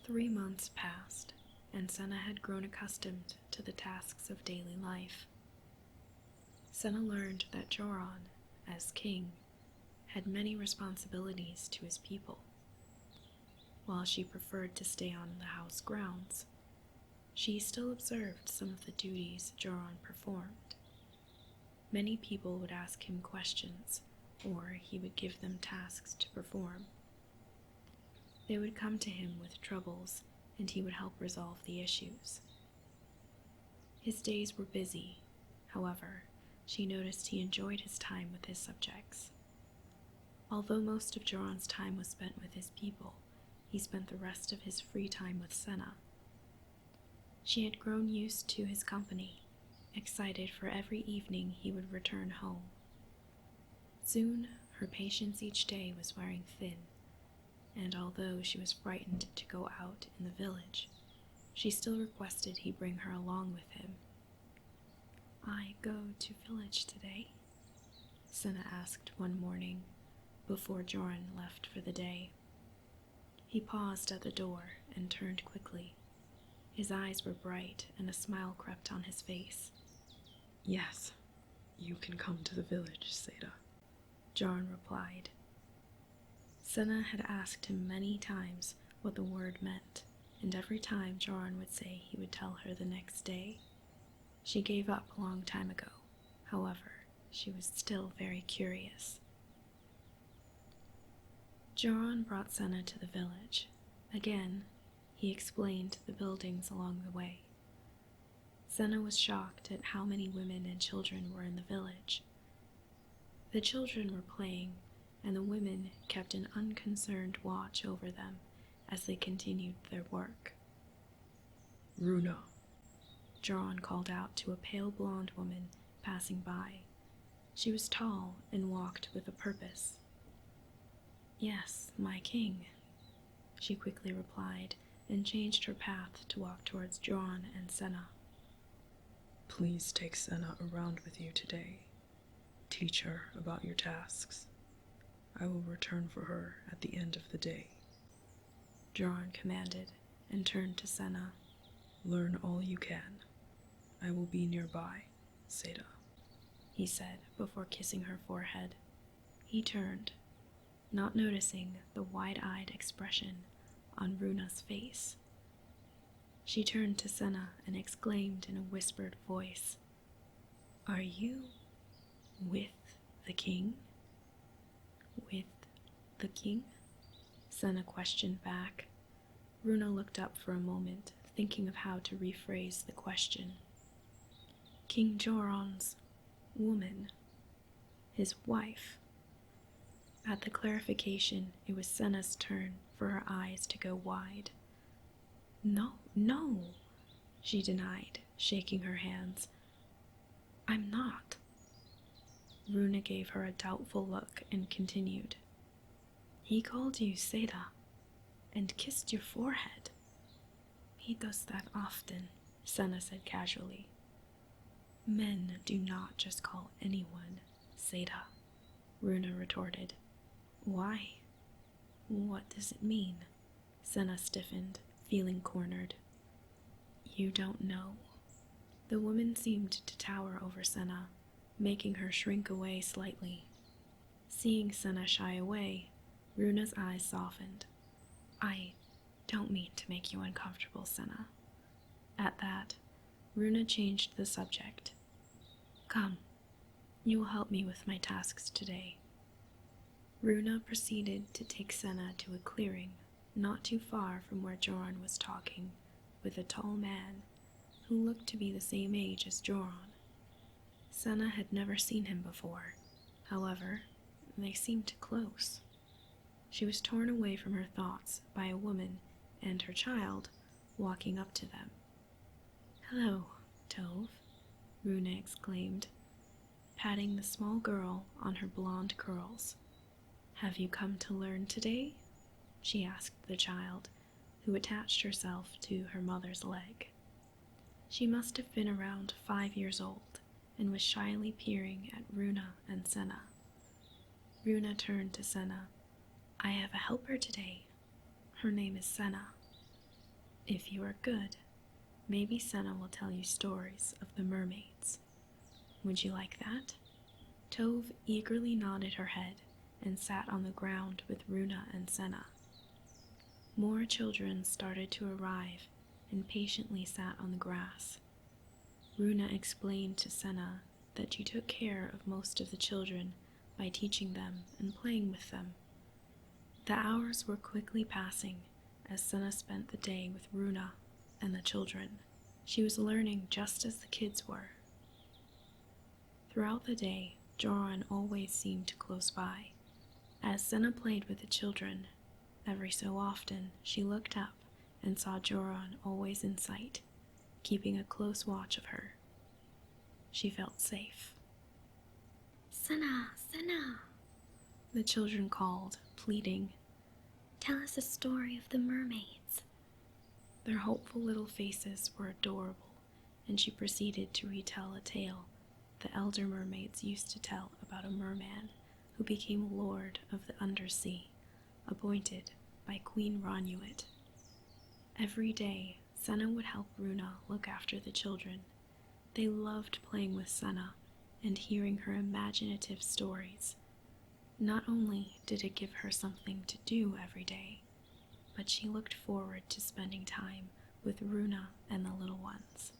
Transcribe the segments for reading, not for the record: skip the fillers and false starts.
3 months passed, and Sena had grown accustomed to the tasks of daily life. Sena learned that Jorron, as king, had many responsibilities to his people. While she preferred to stay on the house grounds, she still observed some of the duties Jorron performed. Many people would ask him questions, or he would give them tasks to perform. They would come to him with troubles, and he would help resolve the issues. His days were busy. However, she noticed he enjoyed his time with his subjects. Although most of Jorron's time was spent with his people, he spent the rest of his free time with Sena. She had grown used to his company, excited for every evening he would return home. Soon, her patience each day was wearing thin, and although she was frightened to go out in the village, she still requested he bring her along with him. "I go to village today?" Sena asked one morning, before Jorron left for the day. He paused at the door and turned quickly. His eyes were bright and a smile crept on his face. "Yes, you can come to the village, Sena," Jorron replied. Sena had asked him many times what the word meant, and every time Jorron would say he would tell her the next day. She gave up a long time ago. However, she was still very curious. Jorron brought Sena to the village. Again, he explained the buildings along the way. Sena was shocked at how many women and children were in the village. The children were playing, and the women kept an unconcerned watch over them as they continued their work. "Runa," Jorron called out to a pale blonde woman passing by. She was tall and walked with a purpose. "Yes, my king," she quickly replied and changed her path to walk towards Jorron and Sena. "Please take Sena around with you today. Teach her about your tasks. I will return for her at the end of the day," Jorron commanded and turned to Sena. "Learn all you can. I will be nearby, Sena," he said before kissing her forehead. He turned, not noticing the wide-eyed expression on Runa's face. She turned to Sena and exclaimed in a whispered voice, "Are you with the king?" "With the king?" Sena questioned back. Runa looked up for a moment, thinking of how to rephrase the question. "King Jorron's woman, his wife." At the clarification, it was Sena's turn for her eyes to go wide. No, she denied, shaking her hands. "I'm not." Runa gave her a doubtful look and continued. "He called you Sena and kissed your forehead." "He does that often," Sena said casually. "Men do not just call anyone Sena," Runa retorted. "Why? What does it mean?" Sena stiffened, feeling cornered. "You don't know." The woman seemed to tower over Sena, making her shrink away slightly. Seeing Sena shy away, Runa's eyes softened. "I don't mean to make you uncomfortable, Sena." At that, Runa changed the subject. "Come, you will help me with my tasks today." Runa proceeded to take Sena to a clearing not too far from where Jorron was talking with a tall man who looked to be the same age as Jorron. Sena had never seen him before. However, they seemed close. She was torn away from her thoughts by a woman and her child walking up to them. "Hello, Tove," Runa exclaimed, patting the small girl on her blonde curls. "Have you come to learn today?" she asked the child, who attached herself to her mother's leg. She must have been around 5 years old and was shyly peering at Runa and Sena. Runa turned to Sena. "I have a helper today. Her name is Sena." If you are good, maybe Sena will tell you stories of the mermaids. Would you like that? Tove eagerly nodded her head and sat on the ground with Runa and Sena. More children started to arrive and patiently sat on the grass. Runa explained to Sena that she took care of most of the children by teaching them and playing with them. The hours were quickly passing as Sena spent the day with Runa and the children. She was learning just as the kids were. Throughout the day, Jorron always seemed close by. As Sena played with the children, every so often she looked up and saw Jorron always in sight, keeping a close watch of her. She felt safe. Sena, Sena, The children called, pleading. Tell us a story of the mermaids. Their hopeful little faces were adorable, and she proceeded to retell a tale the elder mermaids used to tell about a merman who became lord of the undersea, appointed by Queen Ronuit. Every day, Sena would help Runa look after the children. They loved playing with Sena and hearing her imaginative stories. Not only did it give her something to do every day, but she looked forward to spending time with Runa and the little ones.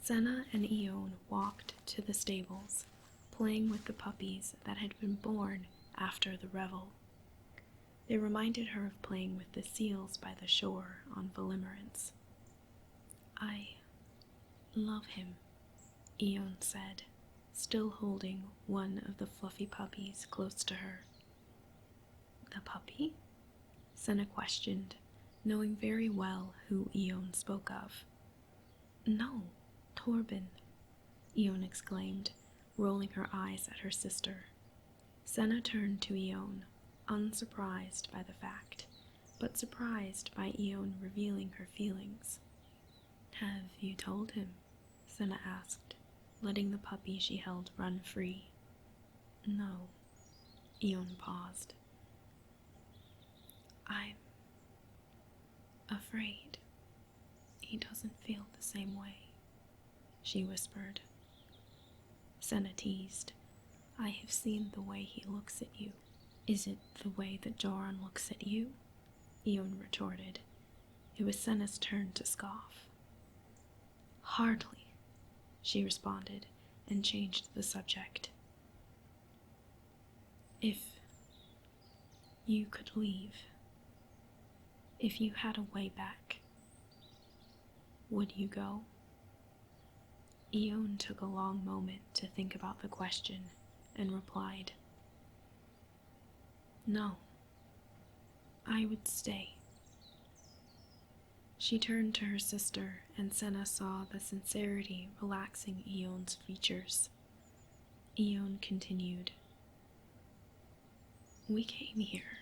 Sena and Ione walked to the stables, playing with the puppies that had been born after the revel. They reminded her of playing with the seals by the shore on Valimerence. I love him, Ione said, still holding one of the fluffy puppies close to her. The puppy? Sena questioned, knowing very well who Ione spoke of. No, Torben, Ione exclaimed, rolling her eyes at her sister. Sena turned to Ione, unsurprised by the fact, but surprised by Ione revealing her feelings. Have you told him? Sena asked, letting the puppy she held run free. No. Ione paused. I'm afraid he doesn't feel the same way, she whispered. Sena teased. I have seen the way he looks at you. Is it the way that Jorron looks at you? Ione retorted. It was Sena's turn to scoff. Hardly, she responded, and changed the subject. If you could leave, if you had a way back, would you go? Ione took a long moment to think about the question and replied, No, I would stay. She turned to her sister, and Sena saw the sincerity relaxing Ione's features. Ione continued, We came here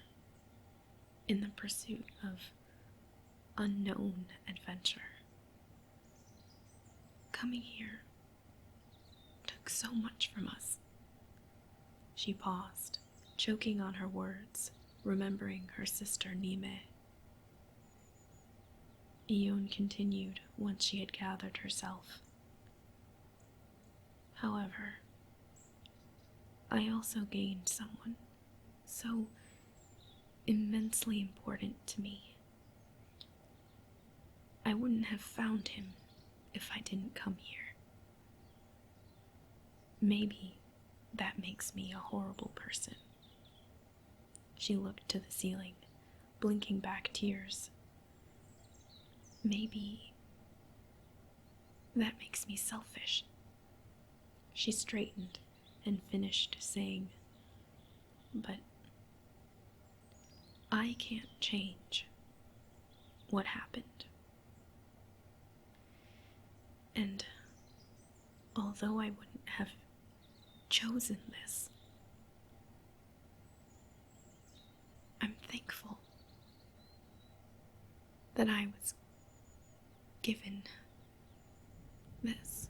in the pursuit of unknown adventure. Coming here took so much from us. She paused, choking on her words, remembering her sister Nime. Ione continued once she had gathered herself. However, I also gained someone so immensely important to me. I wouldn't have found him if I didn't come here. Maybe that makes me a horrible person. She looked to the ceiling, blinking back tears. Maybe that makes me selfish. She straightened and finished saying, But I can't change what happened. And although I wouldn't have chosen this, I'm thankful that I was given this.